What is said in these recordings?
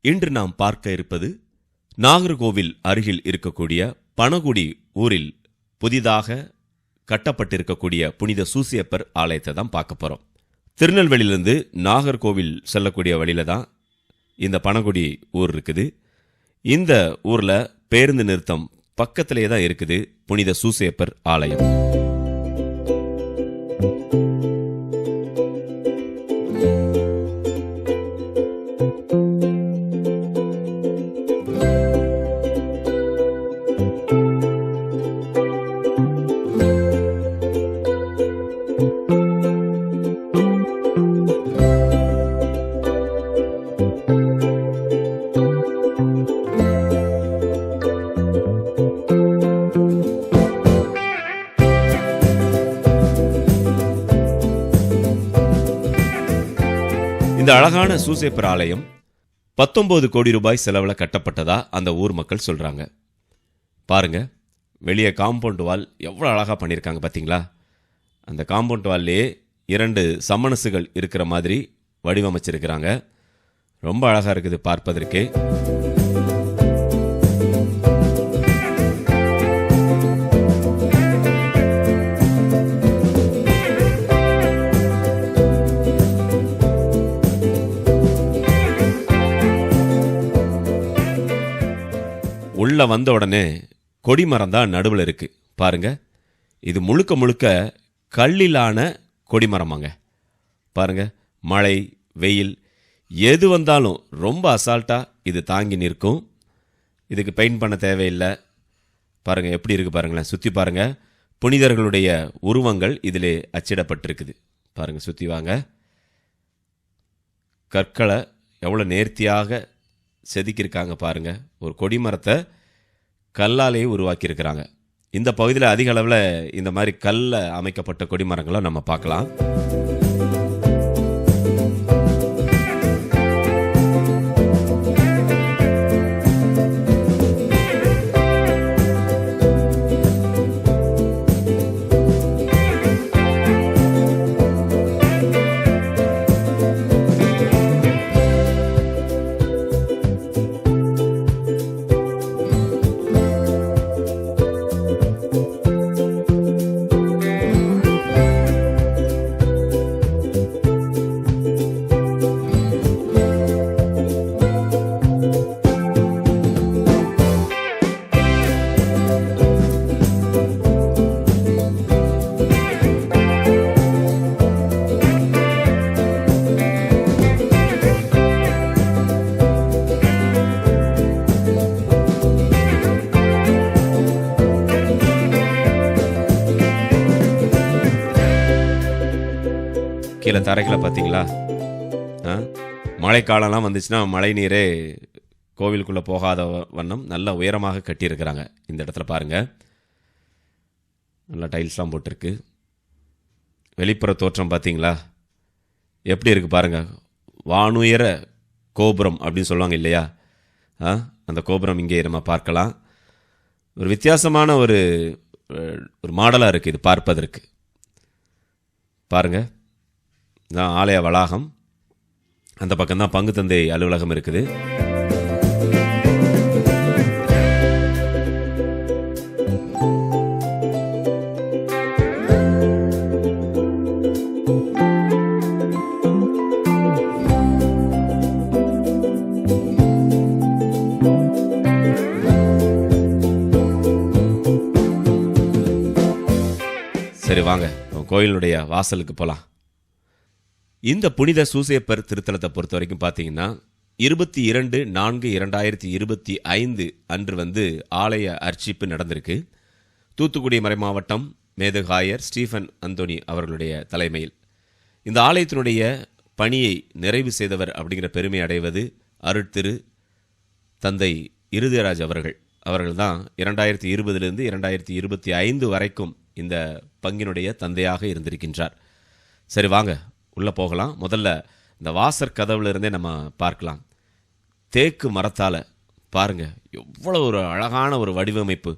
இன்று நாம் பார்க்க இருப்பது நாகர்கோவில் அருகில் இருக்கக்கூடிய பனகுடி ஊரில் புதிதாக கட்டப்பட்டிருக்கக்கூடிய புனித சூசியப்பர் ஆலயத்தை தான் பார்க்க போகிறோம். திருநெல்வேலியிலிருந்து நாகர்கோவில் செல்லக்கூடிய வழியில தான் இந்த பனகுடி ஊர் இருக்குது. இந்த ஊரில் பேருந்து நிறுத்தம் பக்கத்திலே தான் இருக்குது புனித சூசியப்பர் ஆலயம். இந்த அழகான சூசேப்பர் ஆலயம் 19 கோடி ரூபாய் செலவில் கட்டப்பட்டதா அந்த ஊர் மக்கள் சொல்றாங்க. பாருங்க, வெளியே காம்பவுண்ட் வால் எவ்வளோ அழகாக பண்ணியிருக்காங்க பார்த்தீங்களா? அந்த காம்பவுண்ட் வால்லையே 2 சமணசுகள் இருக்கிற மாதிரி வடிவமைச்சிருக்கிறாங்க. ரொம்ப அழகாக இருக்குது பார்ப்பதற்கு. உள்ள வந்த உடனே கொடிமரம் தான் நடுவில் இருக்கு. பாருங்க, இது முழுக்க முழுக்க கல்லிலான கொடிமரமாங்க. பாருங்க, மழை வெயில் எது வந்தாலும் ரொம்ப அசால்ட்டா இது தாங்கி நிற்கும். இதுக்கு பெயிண்ட் பண்ண தேவையில்லை. பாருங்க எப்படி இருக்கு பாருங்களேன். சுற்றி பாருங்க, புனிதர்களுடைய உருவங்கள் இதிலே அச்சிடப்பட்டிருக்குது. பாருங்க, சுற்றி வாங்க. கற்களை எவ்வளோ நேர்த்தியாக செதுக்கியிருக்காங்க பாருங்க. ஒரு கொடிமரத்தை கல்லாலேயே உருவாக்கியிருக்கிறாங்க. இந்த பகுதியில் அதிக அளவில் இந்த மாதிரி கல்ல அமைக்கப்பட்ட கொடிமரங்களை நம்ம பார்க்கலாம். கீழே தரைகளை பார்த்தீங்களா? மழைக்காலம்லாம் வந்துச்சுன்னா மழை நீரே கோவிலுக்குள்ளே போகாத வண்ணம் நல்ல உயரமாக கட்டியிருக்கிறாங்க. இந்த இடத்துல பாருங்கள், நல்லா டைல்ஸ்லாம் போட்டிருக்கு. வெளிப்புற தோற்றம் பார்த்தீங்களா எப்படி இருக்குது பாருங்கள். வானுயர கோபுரம் அப்படின்னு சொல்லுவாங்க இல்லையா? அந்த கோபுரம் இங்கே நம்ம பார்க்கலாம். ஒரு வித்தியாசமான ஒரு மாடலாக இருக்குது இது பார்ப்பதற்கு. பாருங்கள், தான் ஆலய வளாகம். அந்த பக்கம்தான் பங்கு தந்தை அலுவலகம் இருக்குது. சரி வாங்க, கோயிலுடைய வாசலுக்கு போகலாம். இந்த புனித சூசேப்பர் திருத்தலத்தை பொறுத்த வரைக்கும் பார்த்தீங்கன்னா 22/4/2025 அன்று ஆலய அர்ச்சிப்பு நடந்திருக்கு. தூத்துக்குடி மறைமாவட்டம் மேதகாயர் ஸ்டீஃபன் அந்தோனி அவர்களுடைய தலைமையில் இந்த ஆலயத்தினுடைய பணியை நிறைவு செய்தவர் அப்படிங்கிற பெருமை அடைவது அருட்திரு தந்தை இருதயராஜ் அவர்கள் தான் 2020 2025 வரைக்கும் இந்த பங்கினுடைய தந்தையாக இருந்திருக்கின்றார். சரி வாங்க உள்ளே போகலாம். முதல்ல இந்த வாசற் கதவுல இருந்தே நம்ம பார்க்கலாம். தேக்கு மரத்தால் பாருங்க எவ்வளோ ஒரு அழகான ஒரு வடிவமைப்பு.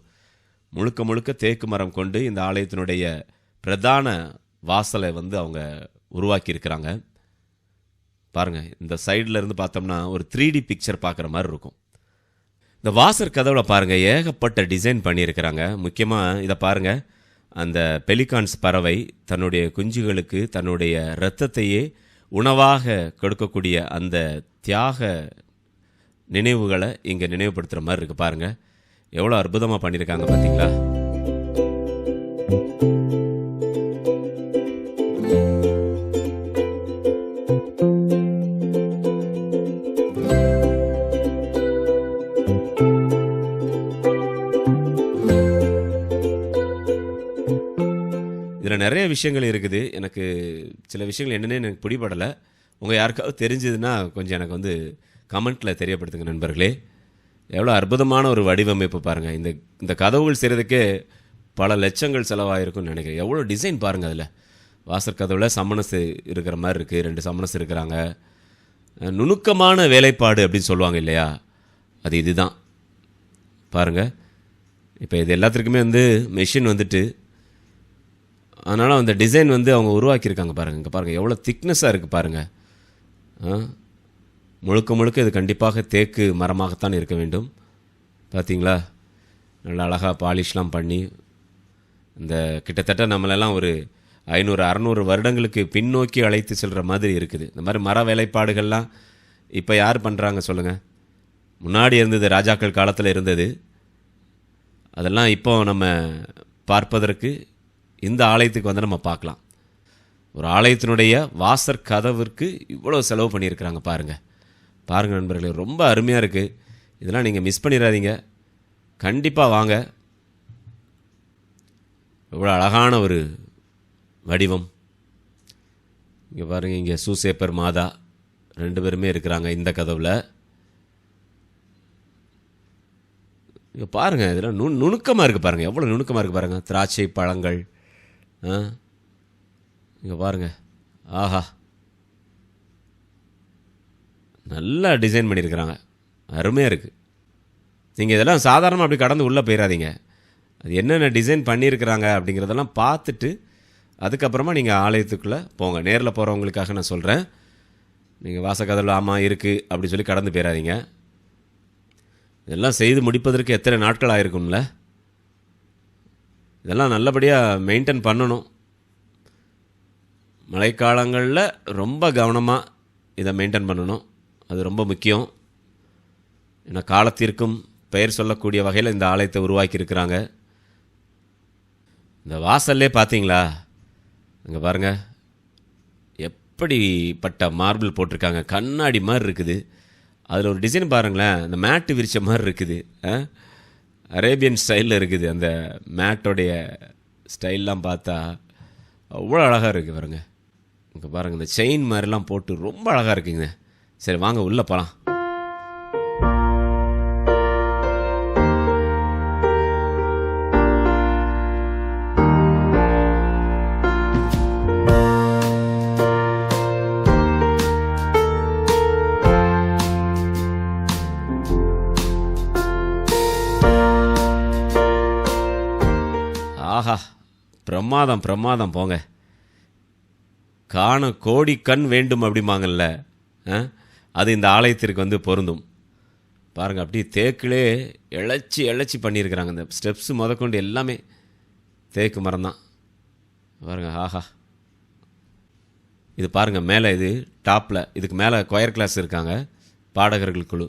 முழுக்க முழுக்க தேக்கு மரம் கொண்டு இந்த ஆலயத்தினுடைய பிரதான வாசலை அவங்க உருவாக்கி இருக்கிறாங்க. பாருங்கள், இந்த சைடில் இருந்து பார்த்தோம்னா ஒரு 3D பிக்சர் பார்க்குற மாதிரி இருக்கும். இந்த வாசர் கதவுல பாருங்கள், ஏகப்பட்ட டிசைன் பண்ணியிருக்கிறாங்க. முக்கியமாக இதை பாருங்கள், அந்த பெலிகான்ஸ் பறவை தன்னுடைய குஞ்சுகளுக்கு தன்னுடைய இரத்தத்தையே உணவாக கொடுக்கக்கூடிய அந்த தியாக நினைவுகளை இங்கே நினைவுபடுத்துகிற மாதிரி இருக்குது. பாருங்கள், எவ்வளோ அற்புதமாக பண்ணியிருக்காங்க பார்த்தீங்களா? இதில் நிறைய விஷயங்கள் இருக்குது. எனக்கு சில விஷயங்கள் என்னென்னு எனக்கு பிடிபடலை. உங்கள் யாருக்காவது தெரிஞ்சதுன்னா கொஞ்சம் எனக்கு வந்து கமெண்ட்டில் தெரியப்படுத்துங்க நண்பர்களே. எவ்வளோ அற்புதமான ஒரு வடிவமைப்பு பாருங்கள். இந்த கதவுகள் செய்கிறதுக்கே பல லட்சங்கள் செலவாயிருக்குன்னு நினைக்கிறேன். எவ்வளோ டிசைன் பாருங்கள். அதில் வாசற் கதவில் சமணஸ் இருக்கிற மாதிரி இருக்குது, 2 சமணஸ் இருக்கிறாங்க. நுணுக்கமான வேலைப்பாடு அப்படின்னு சொல்லுவாங்க இல்லையா, அது இதுதான் பாருங்கள். இப்போ இது எல்லாத்துக்குமே வந்து மெஷின் வந்துட்டு, அதனால் அந்த டிசைன் வந்து அவங்க உருவாக்கியிருக்காங்க பாருங்கள். இங்கே பாருங்கள் எவ்வளோ திக்னஸாக இருக்குது பாருங்கள். முழுக்க முழுக்க இது கண்டிப்பாக தேக்கு மரமாகத்தான் இருக்க வேண்டும். பார்த்தீங்களா, நல்லா அழகாக பாலிஷ்லாம் பண்ணி, இந்த கிட்டத்தட்ட நம்மளெல்லாம் ஒரு 500-600 வருடங்களுக்கு பின்னோக்கி அழைத்து செல்கிற மாதிரி இருக்குது. இந்த மாதிரி மர வேலைப்பாடுகள்லாம் இப்போ யார் பண்ணுறாங்க சொல்லுங்கள்? முன்னாடி இருந்தது, ராஜாக்கள் காலத்தில் இருந்தது. அதெல்லாம் இப்போ நம்ம பார்ப்பதற்கு இந்த ஆலயத்துக்கு வந்து நம்ம பார்க்கலாம். ஒரு ஆலயத்தினுடைய வாசற் கதவிற்கு இவ்வளோ செலவு பண்ணியிருக்கிறாங்க பாருங்கள். பாருங்கள் நண்பர்களே, ரொம்ப அருமையாக இருக்குது. இதெல்லாம் நீங்கள் மிஸ் பண்ணிடாதீங்க, கண்டிப்பாக வாங்க. இவ்வளோ அழகான ஒரு வடிவம். இங்கே பாருங்கள், இங்கே சூசேப்பர் மாதா 2 பேருமே இருக்கிறாங்க இந்த கதவில். இங்கே பாருங்கள், இதெல்லாம் நுணுக்கமாக இருக்குது பாருங்கள், எவ்வளோ நுணுக்கமாக இருக்குது பாருங்கள். திராட்சை பழங்கள், இங்கே பாருங்கள், ஆஹா, நல்லா டிசைன் பண்ணியிருக்கிறாங்க, அருமையாக இருக்குது. நீங்கள் இதெல்லாம் சாதாரணமாக அப்படி கடந்து உள்ளே போயிடாதீங்க. அது என்னென்ன டிசைன் பண்ணியிருக்கிறாங்க அப்படிங்கிறதெல்லாம் பார்த்துட்டு அதுக்கப்புறமா நீங்கள் ஆலயத்துக்குள்ளே போங்க. நேரில் போகிறவங்களுக்காக நான் சொல்கிறேன். நீங்கள் வாசக்கதவில் ஆமாம் இருக்குது அப்படி சொல்லி கடந்து போயிடாதீங்க. இதெல்லாம் செய்து முடிப்பதற்கு எத்தனை நாட்கள் ஆகிருக்கும்ல. இதெல்லாம் நல்லபடியாக மெயின்டைன் பண்ணணும். மழைக்காலங்களில் ரொம்ப கவனமாக இதை மெயின்டைன் பண்ணணும், அது ரொம்ப முக்கியம். ஏன்னா காலத்திற்கும் பெயர் சொல்லக்கூடிய வகையில் இந்த ஆலயத்தை உருவாக்கியிருக்கிறாங்க. இந்த வாசல்லே பார்த்தீங்களா, அங்கே பாருங்கள் எப்படிப்பட்ட மார்பிள் போட்டிருக்காங்க, கண்ணாடி மாதிரி இருக்குது. அதில் ஒரு டிசைன் பாருங்களேன், அந்த மேட்டு விரிச்ச மாதிரி இருக்குது, அரேபியன் ஸ்டைலில் இருக்குது. அந்த மேட்டோடைய ஸ்டைல்லாம் பார்த்தா அவ்வளோ அழகாக இருக்குது பாருங்கள். இங்கே பாருங்கள், இந்த செயின் மாதிரிலாம் போட்டு ரொம்ப அழகாக இருக்குங்க. சரி வாங்க உள்ளே போகலாம். ஆஹா, பிரமாதம் பிரமாதம். போங்க, காண கோடி கண் வேண்டும் அப்படிம்பாங்கல்ல, அது இந்த ஆலயத்திற்கு வந்து பொருந்தும். பாருங்கள், அப்படியே தேக்கிலே இழைச்சி இழைச்சி பண்ணியிருக்கிறாங்க. இந்த ஸ்டெப்ஸ் முதற்கொண்டு எல்லாமே தேக்கு மரம் தான் பாருங்கள். ஆஹா, இது பாருங்கள் மேலே, இது டாப்பில், இதுக்கு மேலே கொயர் கிளாஸ் இருக்காங்க, பாடகர்கள் குழு.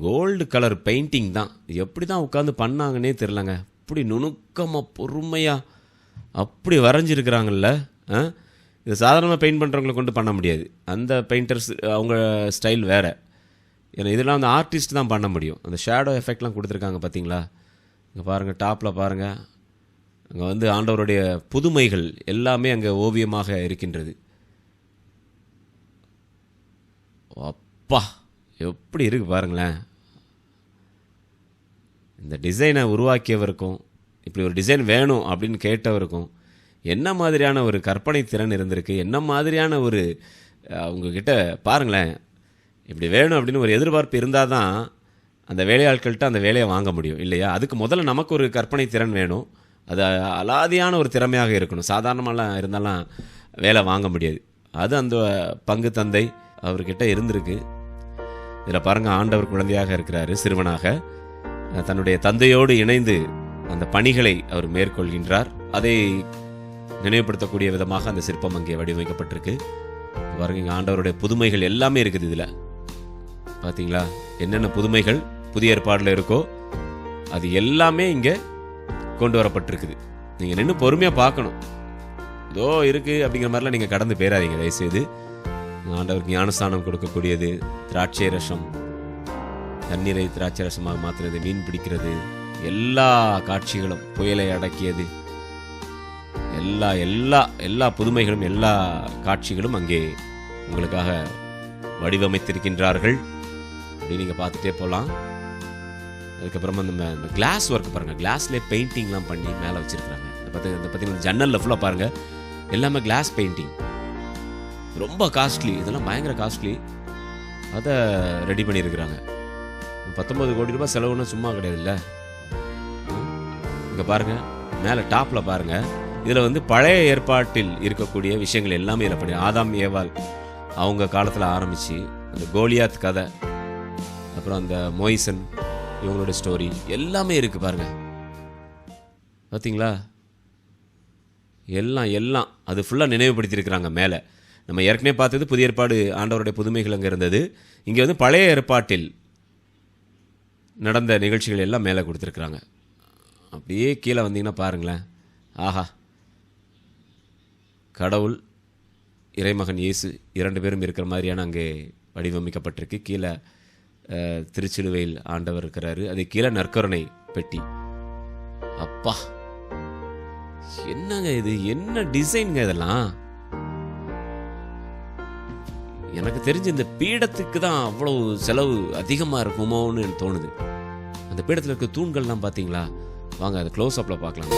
கோல்டு கலர் பெயிண்டிங் தான், எப்படி தான் உட்காந்து பண்ணாங்கன்னே தெரிலங்க. அப்படி நுணுக்கமாக பொறுமையாக அப்படி வரைஞ்சிருக்கிறாங்கல்ல. இது சாதாரணமாக பெயிண்ட் பண்ணுறவங்களை கொண்டு பண்ண முடியாது. அந்த பெயிண்டர்ஸ் அவங்க ஸ்டைல் வேறு. ஏன்னா இதெல்லாம் வந்து ஆர்டிஸ்ட் தான் பண்ண முடியும். அந்த ஷேடோ எஃபெக்ட்லாம் கொடுத்துருக்காங்க பார்த்தீங்களா. இங்கே பாருங்கள், டாப்பில் பாருங்கள், அங்கே வந்து ஆண்டவருடைய புதுமைகள் எல்லாமே அங்கே ஓவியமாக இருக்கின்றது. அப்பா, எப்படி இருக்குது பாருங்களேன். இந்த டிசைனை உருவாக்கியவருக்கும் இப்படி ஒரு டிசைன் வேணும் அப்படின்னு கேட்டவருக்கும் என்ன மாதிரியான ஒரு கற்பனை திறன் இருந்திருக்கு, என்ன மாதிரியான ஒரு அவங்கக்கிட்ட பாருங்களேன். இப்படி வேணும் அப்படின்னு ஒரு எதிர்பார்ப்பு இருந்தால் தான் அந்த வேலையாட்கள்கிட்ட அந்த வேலையை வாங்க முடியும் இல்லையா. அதுக்கு முதல்ல நமக்கு ஒரு கற்பனை திறன் வேணும், அது அலாதியான ஒரு திறமையாக இருக்கணும். சாதாரணமாலாம் இருந்தாலும் வேலை வாங்க முடியாது. அது அந்த பங்கு தந்தை அவர்கிட்ட இருந்திருக்கு. இதில் பாருங்க, ஆண்டவர் குழந்தையாக இருக்கிறாரு, சிறுவனாக தன்னுடைய தந்தையோடு இணைந்து அந்த பணிகளை அவர் மேற்கொள்கின்றார். அதை நினைவுபடுத்தக்கூடிய விதமாக அந்த சிற்பம் அங்கே வடிவமைக்கப்பட்டிருக்கு. பாருங்க, இங்கே ஆண்டவருடைய புதுமைகள் எல்லாமே இருக்குது. இதில் பார்த்தீங்களா, என்னென்ன புதுமைகள் புதிய ஏற்பாடில் இருக்கோ அது எல்லாமே இங்கே கொண்டு வரப்பட்டிருக்குது. நீங்கள் நின்று பொறுமையாக பார்க்கணும். இதோ இருக்குது அப்படிங்கிற மாதிரிலாம் நீங்கள் கடந்து போயிடாதீங்க தயவுசெய்து. ஆண்டவருக்கு ஞானஸ்தானம் கொடுக்கக்கூடியது, திராட்சை ரசம், தண்ணீரை திராட்சை ரசமாக மாற்றுறது, மீன் பிடிக்கிறது, எல்லா காட்சிகளும், புயலை அடக்கியது, எல்லா எல்லா எல்லா புதுமைகளும் எல்லா காட்சிகளும் அங்கே உங்களுக்காக வடிவமைத்திருக்கின்றார்கள். அப்படி நீங்கள் பார்த்துட்டே போகலாம். அதுக்கப்புறமா இந்த கிளாஸ் ஒர்க் பாருங்கள், கிளாஸ்லேயே பெயிண்டிங்லாம் பண்ணி மேலே வச்சுருக்குறாங்க. பார்த்தீங்கன்னா ஜன்னலில் ஃபுல்லாக பாருங்கள், எல்லாமே கிளாஸ் பெயிண்டிங். ரொம்ப காஸ்ட்லி, இதெல்லாம் பயங்கர காஸ்ட்லி. அதை ரெடி பண்ணியிருக்கிறாங்க. 19 கோடி ரூபாய் செலவுன்னு சும்மா கிடையாது இல்லை. இங்கே பாருங்கள், மேலே டாப்பில் பாருங்கள், இதில் பழைய ஏற்பாட்டில் இருக்கக்கூடிய விஷயங்கள் எல்லாமே இதில் பண்ணி, ஆதாம் ஏவாள் அவங்க காலத்தில் ஆரம்பித்து அந்த கோலியாத் கதை, அப்புறம் அந்த மோய்சன் இவங்களோட ஸ்டோரி எல்லாமே இருக்குது பாருங்கள். பார்த்தீங்களா, எல்லாம் எல்லாம் அது ஃபுல்லாக நினைவுபடுத்தியிருக்கிறாங்க மேலே. நம்ம ஏற்கனவே பார்த்தது புதிய ஏற்பாடு, ஆண்டவருடைய புதுமைகள் அங்கே இருந்தது. இங்கே பழைய ஏற்பாட்டில் நடந்த நிகழ்ச்சிகள் எல்லாம் மேலே கொடுத்துருக்குறாங்க. அப்படியே கீழே வந்தீங்கன்னா பாருங்களேன், ஆஹா, கடவுள் இறைமகன் இயேசு 2 பேரும் இருக்கிற மாதிரியான அங்கே வடிவமைக்கப்பட்டிருக்கு. கீழே திருச்சிலுவையில் ஆண்டவர் இருக்கிறாரு, அது கீழே நற்கருணை பெட்டி. அப்பா, என்னங்க இது, என்ன டிசைனுங்க இதெல்லாம். எனக்கு தெரிஞ்சு இந்த பீடத்துக்கு தான் அவ்வளவு செலவு அதிகமாக இருக்குமோன்னு எனக்கு தோணுது. அந்த பீடத்தில் இருக்க தூண்கள்லாம் பார்த்தீங்களா? வாங்க அதை க்ளோஸ் அப்பில் பார்க்கலாம்.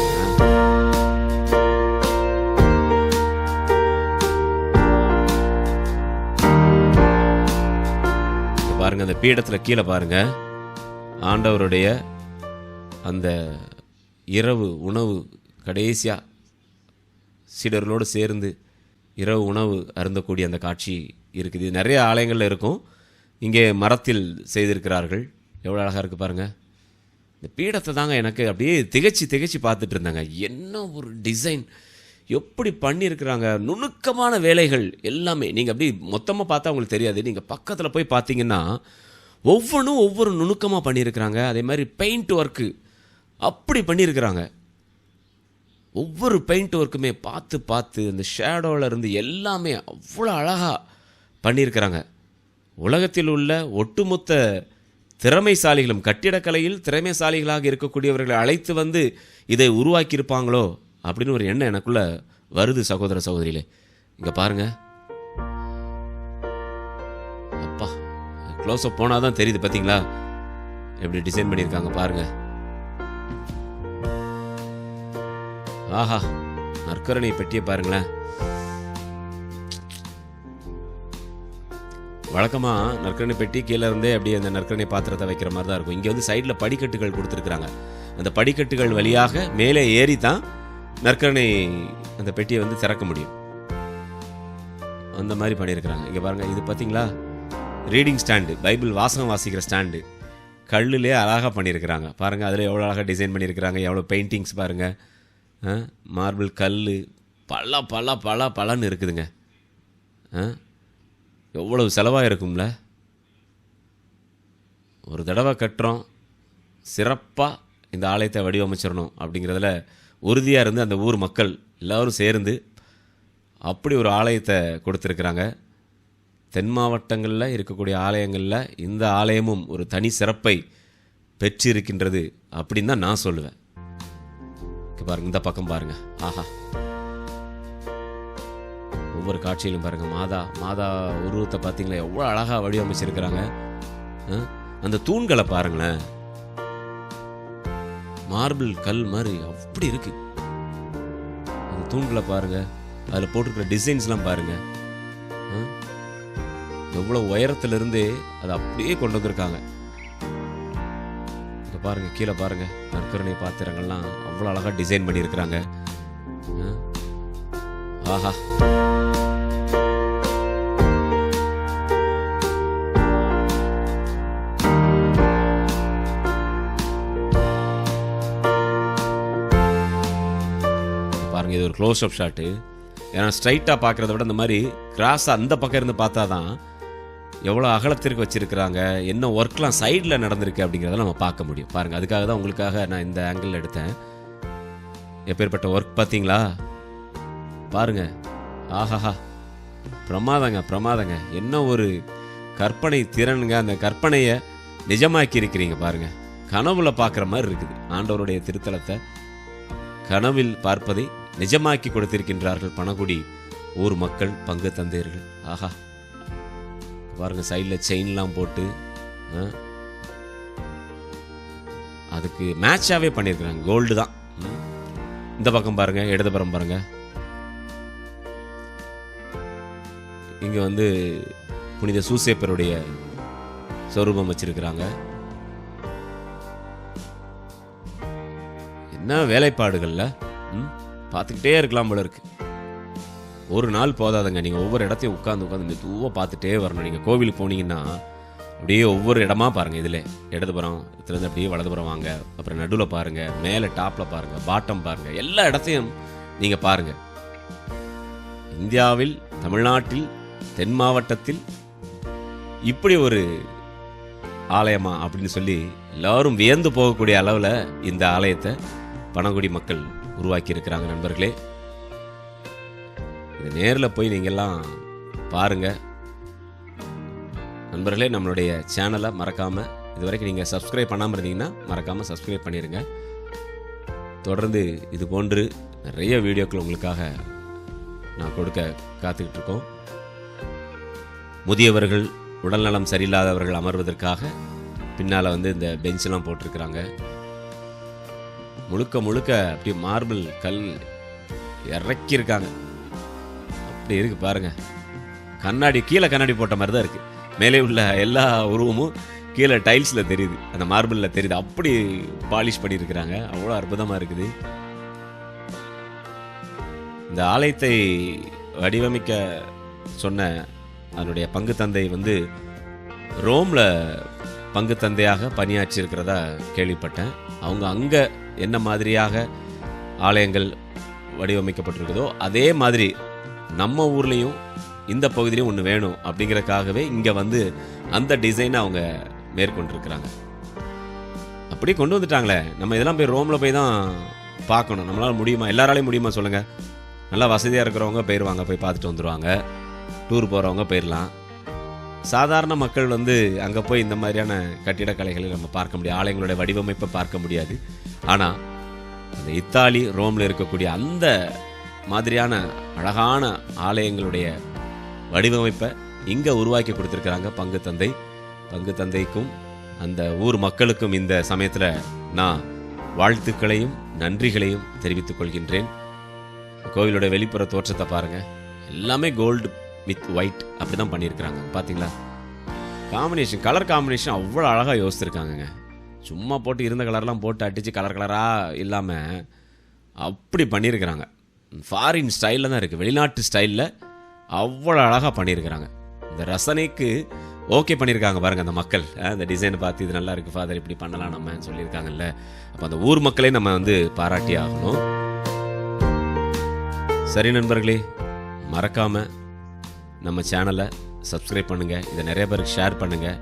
பாருங்க, அந்த பீடத்தில் கீழே பாருங்க, ஆண்டவருடைய அந்த இரவு உணவு, கடைசியாக சீடர்களோடு சேர்ந்து இரவு உணவு அருந்தக்கூடிய அந்த காட்சி இருக்குது. நிறைய ஆலயங்களில் இருக்கும், இங்கே மரத்தில் செய்திருக்கிறார்கள். எவ்வளோ அழகாக இருக்குது பாருங்கள். இந்த பீடத்தை தாங்க எனக்கு அப்படியே திகைச்சு பார்த்துட்டு இருந்தாங்க. என்ன ஒரு டிசைன், எப்படி பண்ணியிருக்கிறாங்க, நுணுக்கமான வேலைகள் எல்லாமே. நீங்கள் அப்படி மொத்தமாக பார்த்தா உங்களுக்கு தெரியாது, நீங்கள் பக்கத்தில் போய் பார்த்தீங்கன்னா ஒவ்வொன்றும் ஒவ்வொரு நுணுக்கமாக பண்ணியிருக்கிறாங்க. அதே மாதிரி பெயிண்ட் ஒர்க்கு அப்படி பண்ணியிருக்கிறாங்க. ஒவ்வொரு பெயிண்ட் ஒர்க்குமே பார்த்து அந்த ஷேடோவில் இருந்து எல்லாமே அவ்வளோ அழகாக பண்ணியிருக்கிறாங்க. உலகத்தில் உள்ள ஒட்டுமொத்த திறமைசாலிகளும், கட்டிடக்கலையில் திறமைசாலிகளாக இருக்கக்கூடியவர்களை அழைத்து வந்து இதை உருவாக்கியிருப்பாங்களோ அப்படின்னு ஒரு எண்ணம் எனக்குள்ள வருது சகோதர சகோதரிகளே. இங்கே பாருங்க, அப்பா, க்ளோஸ்அப் போனால் தான் தெரியுது பார்த்தீங்களா எப்படி டிசைன் பண்ணியிருக்காங்க பாருங்க. ஆஹா, நற்கருணை பெட்டியை பாருங்களேன். வழக்கமாக நற்கருணை பெட்டி கீழே இருந்தே அப்படியே அந்த நற்கருணை பாத்திரத்தை வைக்கிற மாதிரி தான் இருக்கும். இங்கே சைடில் படிக்கட்டுகள் கொடுத்துருக்குறாங்க. அந்த படிக்கட்டுகள் வழியாக மேலே ஏறி தான் நற்கருணை அந்த பெட்டியை திறக்க முடியும். அந்த மாதிரி பண்ணியிருக்கிறாங்க. இங்கே பாருங்கள், இது பார்த்தீங்களா, ரீடிங் ஸ்டாண்டு, பைபிள் வாசகம் வாசிக்கிற ஸ்டாண்டு, கல்லுலே அழகாக பண்ணியிருக்கிறாங்க பாருங்கள். அதில் எவ்வளோ அழகாக டிசைன் பண்ணியிருக்கிறாங்க, எவ்வளோ பெயிண்டிங்ஸ் பாருங்கள். மார்பிள் கல் பலன்னு இருக்குதுங்க. எவ்வளவு செலவாக இருக்கும்ல. ஒரு தடவை கட்டுறோம், சிறப்பாக இந்த ஆலயத்தை வடிவமைச்சிடணும் அப்படிங்கிறதுல உறுதியாக இருந்து அந்த ஊர் மக்கள் எல்லோரும் சேர்ந்து அப்படி ஒரு ஆலயத்தை கொடுத்துருக்குறாங்க. தென் மாவட்டங்களில் இருக்கக்கூடிய ஆலயங்களில் இந்த ஆலயமும் ஒரு தனி சிறப்பை பெற்றிருக்கின்றது அப்படின்னு தான் நான் சொல்லுவேன். பாருங்க, இந்த பக்கம் பாருங்க, ஆஹா, ஒவ்வொரு காட்சியிலும் பாருங்க, மாதா உருவத்தை பார்த்தீங்களா எவ்வளோ அழகாக வடிவமைச்சிருக்கிறாங்க. அந்த தூண்களை பாருங்களேன், மார்பிள் கல் மாதிரி அப்படி இருக்கு. அந்த தூண்களை பாருங்க, அதில் போட்டிருக்கிற டிசைன்ஸ்லாம் பாருங்க, எவ்வளோ உயரத்திலிருந்து அதை அப்படியே கொண்டு வந்திருக்காங்க. இங்கே பாருங்க, கீழே பாருங்க, நற்கருணை பாத்திரங்கள்லாம் அவ்வளோ அழகாக டிசைன் பண்ணியிருக்கிறாங்க. ஆஹா, க்ளோஸ் அப் ஷாட்டு. ஏன்னா ஸ்ட்ரைட்டாக பார்க்குறத விட இந்த மாதிரி கிராஸாக அந்த பக்கம் இருந்து பார்த்தா தான் எவ்வளோ அகலத்திற்கு வச்சுருக்கிறாங்க, என்ன ஒர்க்லாம் சைடில் நடந்திருக்கு அப்படிங்கிறத நம்ம பார்க்க முடியும். பாருங்கள், அதுக்காக தான் உங்களுக்காக நான் இந்த ஆங்கிள் எடுத்தேன். எப்பேற்பட்ட ஒர்க் பார்த்தீங்களா? பாருங்கள், ஆஹாஹா, பிரமாதங்க. என்ன ஒரு கற்பனை திறனுங்க. அந்த கற்பனையை நிஜமாக்கி இருக்கிறீங்க பாருங்கள். கனவுல பார்க்குற மாதிரி இருக்குது. ஆண்டவருடைய திருத்தலத்தை கனவில் பார்ப்பதை நிஜமாக்கி கொடுத்திருக்கின்றார்கள் பணகுடி ஊர் மக்கள், பங்கு தந்தையர்கள். ஆஹா, பாருங்க, சைடில் செயின்லாம் போட்டு அதுக்கு மேட்சாகவே பண்ணியிருக்கிறாங்க. கோல்டு தான். இந்த பக்கம் பாருங்க, இடதுபுறம் பாருங்க, இங்கே வந்து புனித சூசேப்பருடைய சொரூபம் வச்சிருக்கிறாங்க. என்ன வேலைப்பாடுகள்ல பார்த்துக்கிட்டே இருக்கலாம் போல இருக்கு. ஒரு நாள் போதாதுங்க, நீங்கள் ஒவ்வொரு இடத்தையும் உட்காந்து மெதுவாக பார்த்துட்டே வரணும். நீங்கள் கோவிலுக்கு போனீங்கன்னா அப்படியே ஒவ்வொரு இடமா பாருங்கள். இதில் இடதுபுறம் இதுலேருந்து அப்படியே வலதுபுறம் வாங்க, அப்புறம் நடுவில் பாருங்கள், மேலே டாப்பில் பாருங்கள், பாட்டம் பாருங்கள், எல்லா இடத்தையும் நீங்கள் பாருங்கள். இந்தியாவில், தமிழ்நாட்டில், தென் மாவட்டத்தில் இப்படி ஒரு ஆலயமா அப்படின்னு சொல்லி எல்லாரும் வியந்து போகக்கூடிய அளவில் இந்த ஆலயத்தை பணங்குடி மக்கள் உருவாக்கி இருக்கிறாங்க. நண்பர்களே, இது நேரில் போய் நீங்கள்லாம் பாருங்க. நண்பர்களே, நம்மளுடைய சேனலை மறக்காமல், இதுவரைக்கும் நீங்கள் சப்ஸ்கிரைப் பண்ணாமல் இருந்தீங்கன்னா மறக்காமல் சப்ஸ்கிரைப் பண்ணிடுங்க. தொடர்ந்து இது போன்று நிறைய வீடியோக்கள் உங்களுக்காக நான் கொடுக்க காத்துக்கிட்டு இருக்கோம். முதியவர்கள், உடல்நலம் சரியில்லாதவர்கள் அமர்வதற்காக பின்னால் வந்து இந்த பெஞ்செலாம் போட்டிருக்கிறாங்க. முழுக்க முழுக்க அப்படி மார்பிள் கல் இறக்கியிருக்காங்க. அப்படி இருக்கு பாருங்க. கண்ணாடி, கீழே கண்ணாடி போட்ட மாதிரி தான் இருக்கு. மேலே உள்ள எல்லா உருவமும் கீழே டைல்ஸில் தெரியுது, அந்த மார்பிளில் தெரியுது. அப்படி பாலிஷ் பண்ணியிருக்கிறாங்க. அவ்வளோ அற்புதமாக இருக்குது. இந்த ஆலயத்தை வடிவமைக்க சொன்ன அதனுடைய பங்கு தந்தை வந்து ரோமில் பங்கு தந்தையாக பணியாற்றியிருக்கிறதா கேள்விப்பட்டேன். அவங்க அங்கே என்ன மாதிரியாக ஆலயங்கள் வடிவமைக்கப்பட்டிருக்குதோ அதே மாதிரி நம்ம ஊர்லேயும் இந்த பகுதியிலையும் ஒன்று வேணும் அப்படிங்கிறதுக்காகவே இங்கே வந்து அந்த டிசைனை அவங்க மேற்கொண்டிருக்கிறாங்க. அப்படி கொண்டு வந்துட்டாங்களே, நம்ம இதெல்லாம் போய் ரோமில் போய் தான் பார்க்கணும். நம்மளால் முடியுமா? எல்லாராலையும் முடியுமா சொல்லுங்கள்? நல்லா வசதியாக இருக்கிறவங்க போயிடுவாங்க, போய் பார்த்துட்டு வந்துடுவாங்க. டூர் போகிறவங்க போயிடலாம். சாதாரண மக்கள் வந்து அங்கே போய் இந்த மாதிரியான கட்டிடக்கலைகளை நம்ம பார்க்க முடியாது, ஆலயங்களுடைய வடிவமைப்பை பார்க்க முடியாது. ஆனால் அந்த இத்தாலி, ரோமில் இருக்கக்கூடிய அந்த மாதிரியான அழகான ஆலயங்களுடைய வடிவமைப்பை இங்கே உருவாக்கி கொடுத்துருக்குறாங்க பங்கு தந்தை. பங்கு தந்தைக்கும் அந்த ஊர் மக்களுக்கும் இந்த சமயத்தில் நான் வாழ்த்துக்களையும் நன்றிகளையும் தெரிவித்துக் கொள்கின்றேன். கோவிலோட வெளிப்புற தோற்றத்தை பாருங்கள், எல்லாமே கோல்டு வித் ஒயிட் அப்படி தான் பண்ணியிருக்கிறாங்க. பார்த்தீங்களா? காம்பினேஷன், கலர் காம்பினேஷன் அவ்வளோ அழகாக யோசிச்சிருக்காங்கங்க. சும்மா போட்டு இருந்த கலர்லாம் போட்டு அடித்து கலராக இல்லாமல் அப்படி பண்ணியிருக்கிறாங்க. ஃபாரின் ஸ்டைலில் தான் இருக்குது, வெளிநாட்டு ஸ்டைலில் அவ்வளோ அழகாக பண்ணியிருக்கிறாங்க. இந்த ரசனைக்கு ஓகே பண்ணியிருக்காங்க பாருங்கள் அந்த மக்கள். அந்த டிசைனை பார்த்து இது நல்லா இருக்குது ஃபாதர், இப்படி பண்ணலாம் நம்ம சொல்லியிருக்காங்கல்ல. அப்போ அந்த ஊர் மக்களே நம்ம வந்து பாராட்டி ஆகணும். சரி நண்பர்களே, மறக்காமல் நம்ம சேனலை சப்ஸ்கிரைப் பண்ணுங்கள், இதை நிறைய பேருக்கு ஷேர் பண்ணுங்கள்.